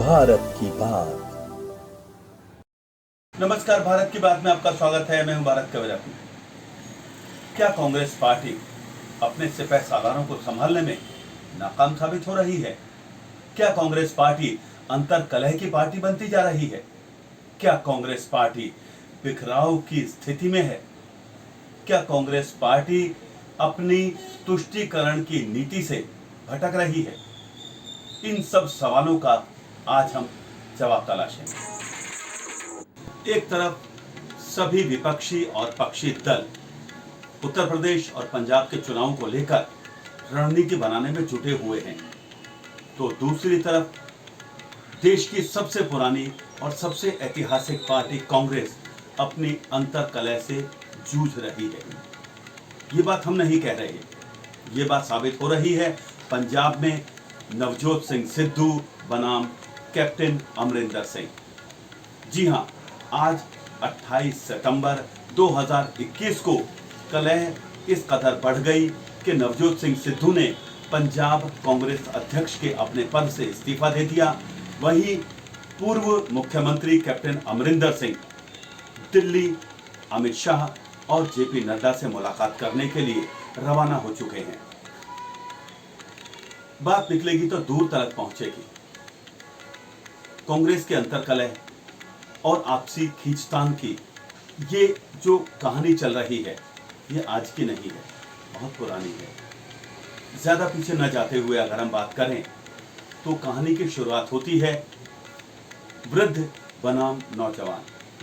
भारत की बात। नमस्कार, भारत की बात में आपका स्वागत है। मैं हूं भारत कविरा। क्या कांग्रेस पार्टी अपने सिपह सालारों को संभालने में नाकाम साबित हो रही है? क्या कांग्रेस पार्टी अंतर कलह की पार्टी बनती जा रही है? क्या कांग्रेस पार्टी बिखराव की स्थिति में है? क्या कांग्रेस पार्टी अपनी तुष्टीकरण की नीति से भटक रही है? इन सब सवालों का आज हम जवाब तलाशेंगे। एक तरफ सभी विपक्षी और पक्षी दल उत्तर प्रदेश और पंजाब के चुनाव को लेकर रणनीति बनाने में जुटे हुए हैं, तो दूसरी तरफ देश की सबसे पुरानी और सबसे ऐतिहासिक पार्टी कांग्रेस अपनी अंतर्कलह से जूझ रही है। ये बात हम नहीं कह रहे, ये बात साबित हो रही है पंजाब में नवजोत सिंह सिद्धू बनाम कैप्टन अमरिंदर सिंह। जी हां, आज 28 सितंबर 2021 को कलह इस कदर बढ़ गई कि नवजोत सिंह सिद्धू ने पंजाब कांग्रेस अध्यक्ष के अपने पद से इस्तीफा दे दिया। वहीं पूर्व मुख्यमंत्री कैप्टन अमरिंदर सिंह दिल्ली अमित शाह और जेपी नड्डा से मुलाकात करने के लिए रवाना हो चुके हैं। बात निकलेगी तो दूर तक पहुंचेगी। कांग्रेस के अंतर्कलह और आपसी खींचतान की ये जो कहानी चल रही है, ये आज की नहीं है, बहुत पुरानी है। ज्यादा पीछे न जाते हुए अगर हम बात करें तो कहानी की शुरुआत होती है वृद्ध बनाम नौजवान,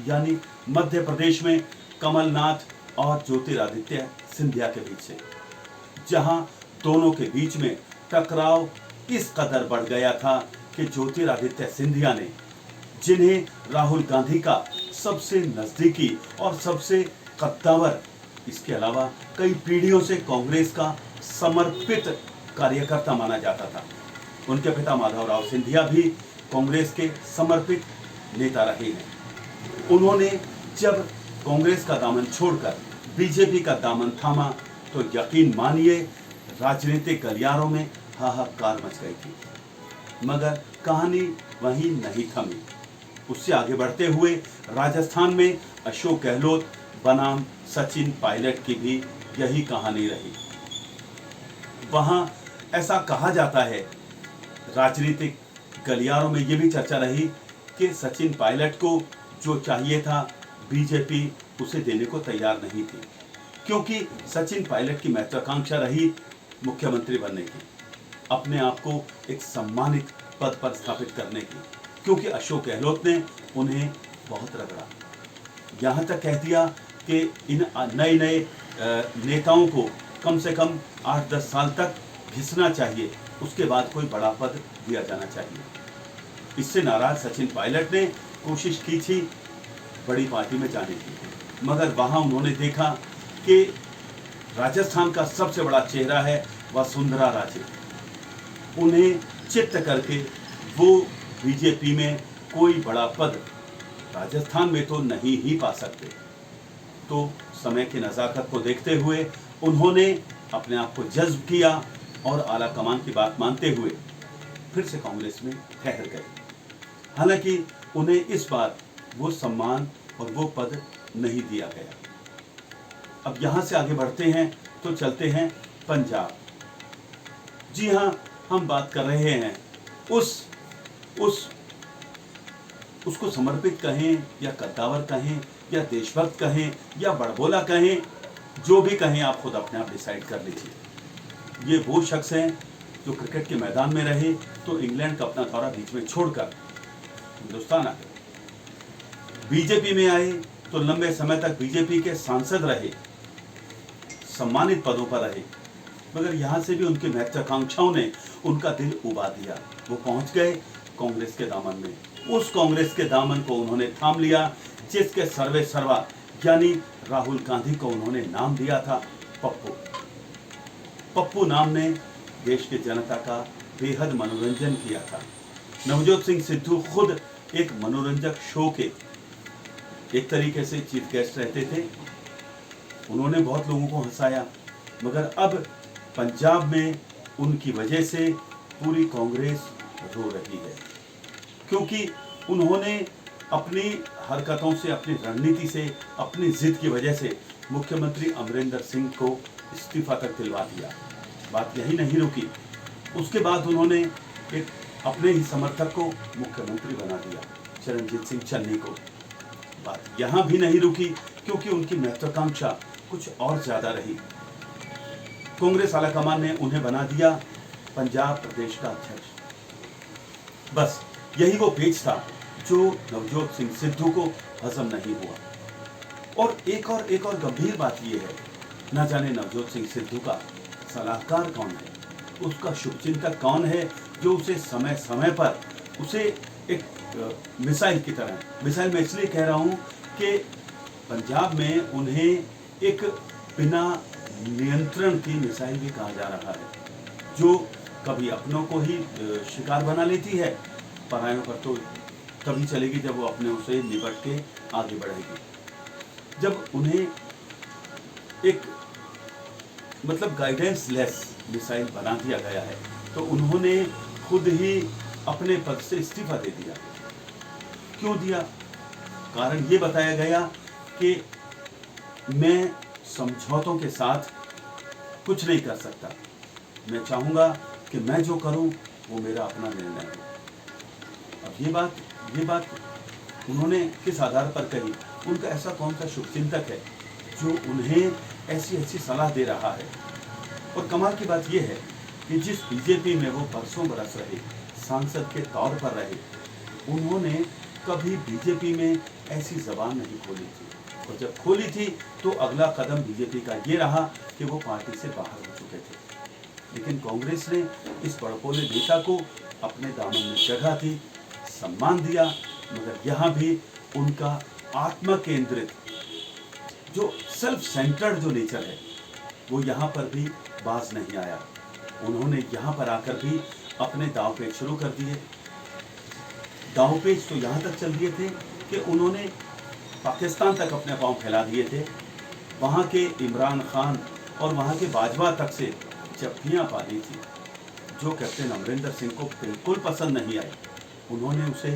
यानी मध्य प्रदेश में कमलनाथ और ज्योतिरादित्य सिंधिया के बीच से, जहां दोनों के बीच में टकराव इस कदर बढ़ गया था कि ज्योतिरादित्य सिंधिया ने, जिन्हें राहुल गांधी का सबसे नजदीकी और सबसे कद्दावर, इसके अलावा कई पीढ़ियों से कांग्रेस का समर्पित कार्यकर्ता माना जाता था, उनके पिता माधवराव सिंधिया भी कांग्रेस के समर्पित नेता रहे हैं। उन्होंने जब कांग्रेस का दामन छोड़कर बीजेपी का दामन थामा तो यकीन मानिए राजनीतिक गलियारों में हाहाकार मच गई थी। मगर कहानी वहीं नहीं थमी। उससे आगे बढ़ते हुए राजस्थान में अशोक गहलोत बनाम सचिन पायलट की भी यही कहानी रही। वहां ऐसा कहा जाता है, राजनीतिक गलियारों में यह भी चर्चा रही कि सचिन पायलट को जो चाहिए था बीजेपी उसे देने को तैयार नहीं थी, क्योंकि सचिन पायलट की महत्वाकांक्षा रही मुख्यमंत्री बनने की, अपने आप को एक सम्मानित पद पर स्थापित करने की, क्योंकि अशोक गहलोत ने उन्हें बहुत रगड़ा, यहां तक कह दिया कि इन नए नए नेताओं को कम से कम 8-10 साल तक घिसना चाहिए, उसके बाद कोई बड़ा पद दिया जाना चाहिए। इससे नाराज सचिन पायलट ने कोशिश की थी बड़ी पार्टी में जाने की, मगर वहां उन्होंने देखा कि राजस्थान का सबसे बड़ा चेहरा है वसुंधरा राजे, उन्हें चित्त करके वो बीजेपी में कोई बड़ा पद राजस्थान में तो नहीं ही पा सकते। तो समय की नज़ाकत को देखते हुए उन्होंने अपने आप को जज्ब किया और आला कमान की बात मानते हुए फिर से कांग्रेस में ठहर गए। हालांकि उन्हें इस बार वो सम्मान और वो पद नहीं दिया गया। अब यहां से आगे बढ़ते हैं तो चलते हैं पंजाब। जी हां, हम बात कर रहे हैं उसको समर्पित कहें या कद्दावर कहें या देशभक्त कहें या बड़बोला कहें, जो भी कहें आप खुद अपने आप डिसाइड कर लीजिए। ये वो शख्स हैं जो क्रिकेट के मैदान में रहे तो इंग्लैंड का अपना दौरा बीच में छोड़कर हिंदुस्तान आ गए, बीजेपी में आए तो लंबे समय तक बीजेपी के सांसद रहे, सम्मानित पदों पर रहे, मगर यहां से भी उनकी महत्वाकांक्षाओं ने उनका दिल उबा दिया। वो पहुंच गए कांग्रेस के दामन में। उस कांग्रेस के दामन को उन्होंने थाम लिया जिसके सर्वे सर्वा यानी राहुल गांधी को उन्होंने नाम दिया था पप्पू। पप्पू नाम ने देश की जनता का बेहद मनोरंजन किया था। नवजोत सिंह सिद्धू खुद एक मनोरंजक शो के एक तरीके से चीफ गेस्ट रहते थे, उन्होंने बहुत लोगों को हंसाया, मगर अब पंजाब में उनकी वजह से पूरी कांग्रेस रो रही है। क्योंकि उन्होंने अपनी हरकतों से, अपनी रणनीति से, अपनी जिद की वजह से मुख्यमंत्री अमरिंदर सिंह को इस्तीफा तक दिलवा दिया। बात यही नहीं रुकी, उसके बाद उन्होंने एक अपने ही समर्थक को मुख्यमंत्री बना दिया, चरणजीत सिंह चन्नी को। बात यहां भी नहीं रुकी, क्योंकि उनकी महत्वाकांक्षा कुछ और ज्यादा रही। कांग्रेस आलाकमान ने उन्हें बना दिया पंजाब प्रदेश का अध्यक्ष। बस यही वो पेच था जो नवजोत सिंह सिद्धू को हजम नहीं हुआ। और एक और गंभीर बात यह है, न जाने नवजोत सिंह सिद्धू का सलाहकार कौन है, उसका शुभचिंतक कौन है, जो उसे समय समय पर उसे एक मिसाइल की तरह, मिसाइल मैं इसलिए कह रहा हूं कि पंजाब में उन्हें एक बिना नियंत्रण की मिसाइल भी कहा जा रहा है, जो कभी अपनों को ही शिकार बना लेती है, परायों पर तो तभी चलेगी जब वो अपने उसे निपट के आगे बढ़ेगी। जब उन्हें एक मतलब गाइडेंस लेस मिसाइल बना दिया गया है, तो उन्होंने खुद ही अपने पद से इस्तीफा दे दिया। क्यों दिया? कारण ये बताया गया कि मैं समझौतों के साथ कुछ नहीं कर सकता, मैं चाहूंगा कि मैं जो करूं वो मेरा अपना निर्णय है। अब ये बात उन्होंने किस आधार पर कही? उनका ऐसा कौन सा शुभचिंतक है जो उन्हें ऐसी सलाह दे रहा है? और कमाल की बात यह है कि जिस बीजेपी में वो बरसों बरस रहे, सांसद के तौर पर रहे, उन्होंने कभी बीजेपी में ऐसी जबान नहीं खोली थी। और जब खोली थी तो अगला कदम बीजेपी का ये रहा कि वो पार्टी से बाहर हो चुके थे। लेकिन कांग्रेस ने इस बड़पोले नेता को अपने दामन में जगह दी, सम्मान दिया, मगर यहाँ भी उनका आत्म केंद्रित जो सेल्फ सेंटर्ड जो नेचर है वो यहाँ पर भी बाज नहीं आया। उन्होंने यहाँ पर आकर भी अपने दांवपेच शुरू कर दिए। दांवपेच तो यहाँ तक चल दिए थे कि उन्होंने पाकिस्तान तक अपने पांव फैला दिए थे। वहाँ के इमरान खान और वहाँ के बाजवा तक से जफ्फियाँ पा ली थी, जो कैप्टन अमरिंदर सिंह को बिल्कुल पसंद नहीं आई। उन्होंने उसे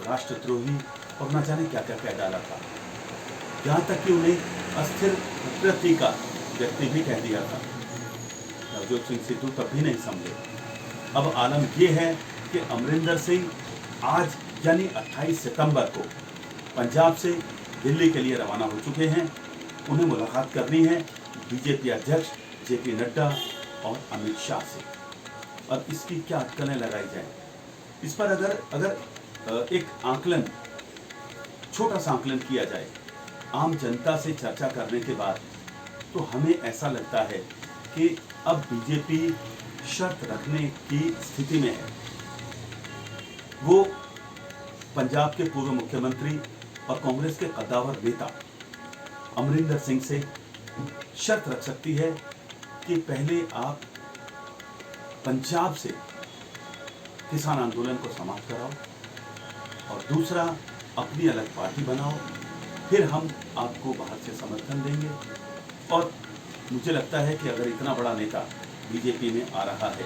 राष्ट्रद्रोही और न जाने क्या क्या कह डाला था, यहाँ तक कि उन्हें अस्थिर प्रकृति का व्यक्ति भी कह दिया था। नवजोत सिंह सिद्धू तब भी नहीं समझे। अब आलम यह है कि अमरिंदर सिंह आज यानी 28 सितंबर को पंजाब से दिल्ली के लिए रवाना हो चुके हैं। उन्हें मुलाकात करनी है बीजेपी अध्यक्ष जेपी नड्डा और अमित शाह से। और इसकी क्या अटकलें लगाई जाएं, इस पर अगर एक आकलन, छोटा सा आकलन किया जाए आम जनता से चर्चा करने के बाद, तो हमें ऐसा लगता है कि अब बीजेपी शर्त रखने की स्थिति में है। वो पंजाब के पूर्व मुख्यमंत्री और कांग्रेस के कद्दावर नेता अमरिंदर सिंह से शर्त रख सकती है कि पहले आप पंजाब से किसान आंदोलन को समाप्त कराओ और दूसरा अपनी अलग पार्टी बनाओ, फिर हम आपको बाहर से समर्थन देंगे। और मुझे लगता है कि अगर इतना बड़ा नेता बीजेपी में आ रहा है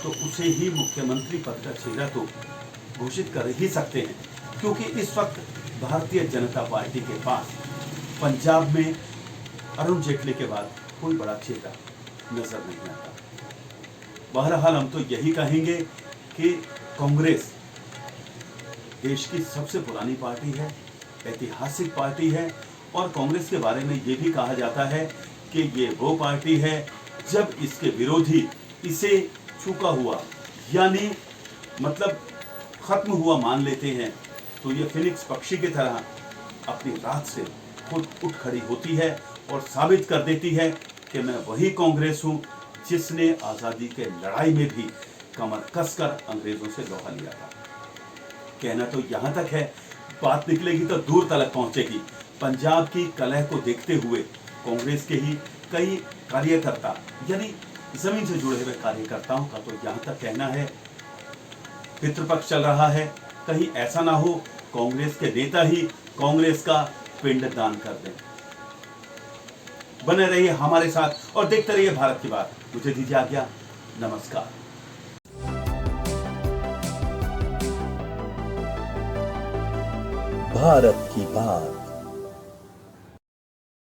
तो उसे ही मुख्यमंत्री पद का चेहरा तो घोषित कर ही सकते हैं, क्योंकि इस वक्त भारतीय जनता पार्टी के पास पंजाब में अरुण जेटली के बाद कोई बड़ा चेहरा नजर नहीं आता। बहरहाल हम तो यही कहेंगे कि कांग्रेस देश की सबसे पुरानी पार्टी है, ऐतिहासिक पार्टी है, और कांग्रेस के बारे में ये भी कहा जाता है कि ये वो पार्टी है जब इसके विरोधी इसे चूका हुआ यानी मतलब खत्म हुआ मान लेते हैं, तो ये फिनिक्स पक्षी की तरह अपनी रात से खुद उठ खड़ी होती है और साबित कर देती है कि मैं वही कांग्रेस हूं जिसने आज़ादी के लड़ाई में भी कमर कसकर अंग्रेजों से लोहा लिया था। कहना तो यहाँ तक है, बात निकलेगी तो दूर तक पहुंचेगी। पंजाब की कलह को देखते हुए कांग्रेस के ही कई कार्यकर्ता यानी जमीन से जुड़े हुए कार्यकर्ताओं का तो यहाँ तक कहना है पितृपक्ष चल रहा है, कहीं ऐसा ना हो कांग्रेस के नेता ही कांग्रेस का पिंड दान कर दें। बने रहिए हमारे साथ और देखते रहिए भारत की बात। मुझे दीजिए आज्ञा, नमस्कार। भारत की बात।